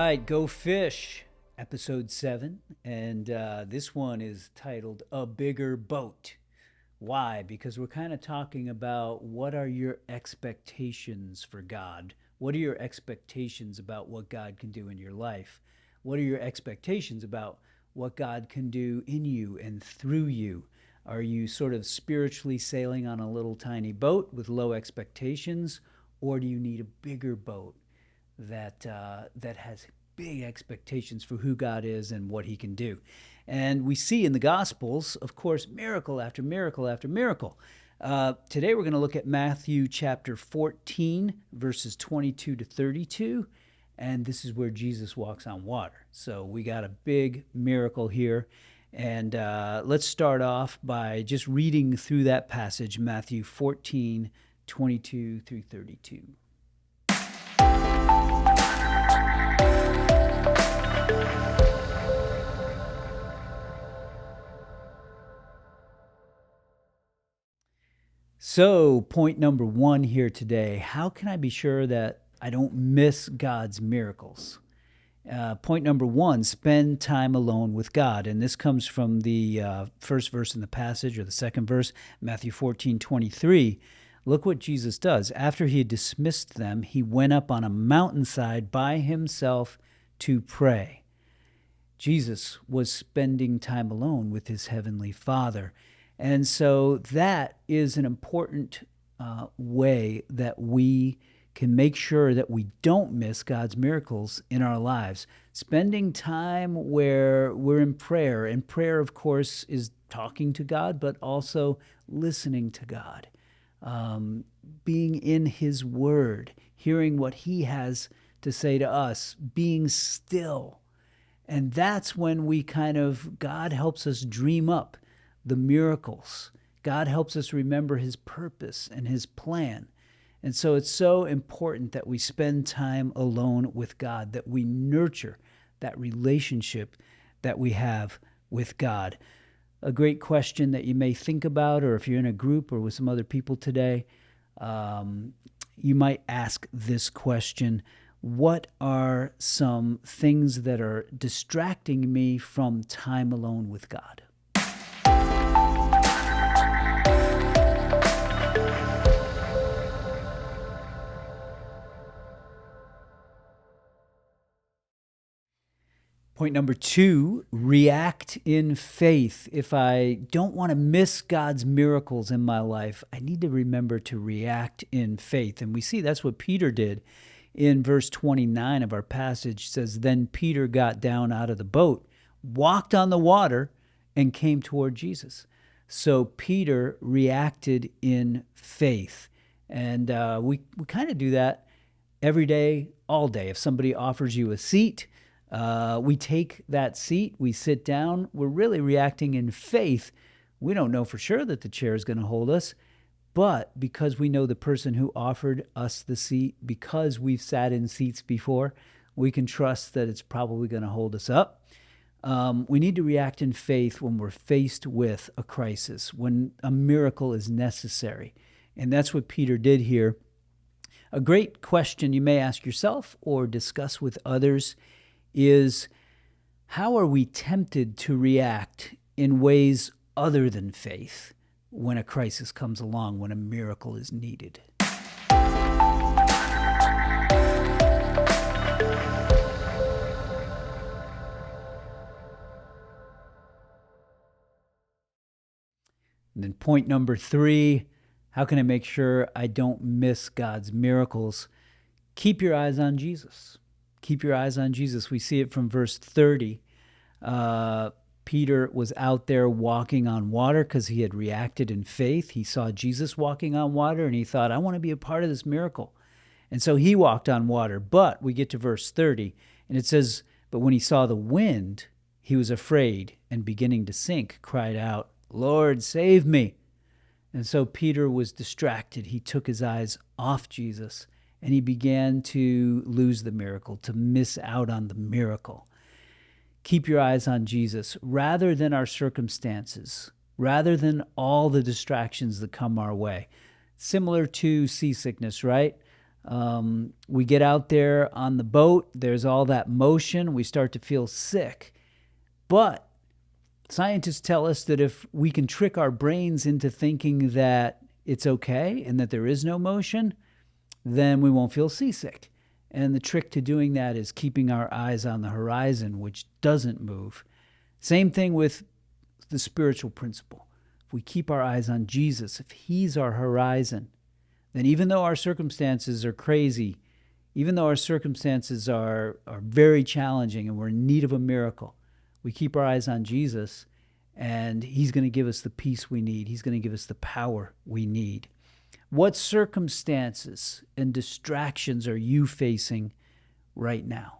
right, Go Fish, episode 7. And this one is titled A Bigger Boat. Why? Because we're kind of talking about what are your expectations for God? What are your expectations about what God can do in your life? What are your expectations about what God can do in you and through you? Are you sort of spiritually sailing on a little tiny boat with low expectations, or do you need a bigger boat that has big expectations for who God is and what he can do? And we see in the Gospels, of course, miracle after miracle after miracle. Today we're going to look at Matthew chapter 14, verses 22 to 32. And this is where Jesus walks on water. So we got a big miracle here. And let's start off by just reading through that passage, Matthew 14, 22 through 32. So, point number 1 here today, how can I be sure that I don't miss God's miracles? Point number 1, spend time alone with God. And this comes from the first verse in the passage, or the second verse, Matthew 14:23. Look what Jesus does. After he had dismissed them, he went up on a mountainside by himself to pray. Jesus was spending time alone with his heavenly Father. And so that is an important way that we can make sure that we don't miss God's miracles in our lives. Spending time where we're in prayer. And prayer, of course, is talking to God, but also listening to God. Being in his word, hearing what he has to say to us, being still. And that's when God helps us dream up the miracles. God helps us remember his purpose and his plan. And so it's so important that we spend time alone with God, that we nurture that relationship that we have with God. A great question that you may think about, or if you're in a group or with some other people today, you might ask this question: what are some things that are distracting me from time alone with God? Point number 2, react in faith. If I don't want to miss God's miracles in my life, I need to remember to react in faith. And we see that's what Peter did in verse 29 of our passage. It says, then Peter got down out of the boat, walked on the water, and came toward Jesus. So Peter reacted in faith. And we kind of do that every day, all day. If somebody offers you a seat, we take that seat, we sit down, we're really reacting in faith. We don't know for sure that the chair is going to hold us, but because we know the person who offered us the seat, because we've sat in seats before, we can trust that it's probably going to hold us up. We need to react in faith when we're faced with a crisis, when a miracle is necessary. And that's what Peter did here. A great question you may ask yourself or discuss with others is, how are we tempted to react in ways other than faith when a crisis comes along, when a miracle is needed? And then point number 3, how can I make sure I don't miss God's miracles? Keep your eyes on Jesus. Keep your eyes on Jesus. We see it from verse 30. Peter was out there walking on water because he had reacted in faith. He saw Jesus walking on water and he thought, I want to be a part of this miracle. And so he walked on water. But we get to verse 30 and it says, but when he saw the wind, he was afraid and beginning to sink, cried out, Lord, save me. And so Peter was distracted. He took his eyes off Jesus. And he began to lose the miracle, to miss out on the miracle. Keep your eyes on Jesus rather than our circumstances, rather than all the distractions that come our way. Similar to seasickness, right? We get out there on the boat, there's all that motion, we start to feel sick. But scientists tell us that if we can trick our brains into thinking that it's okay and that there is no motion, then we won't feel seasick. And the trick to doing that is keeping our eyes on the horizon, which doesn't move. Same thing with the spiritual principle. If we keep our eyes on Jesus, if he's our horizon, then even though our circumstances are crazy, even though our circumstances are very challenging and we're in need of a miracle, we keep our eyes on Jesus, and he's going to give us the peace we need. He's going to give us the power we need. What circumstances and distractions are you facing right now?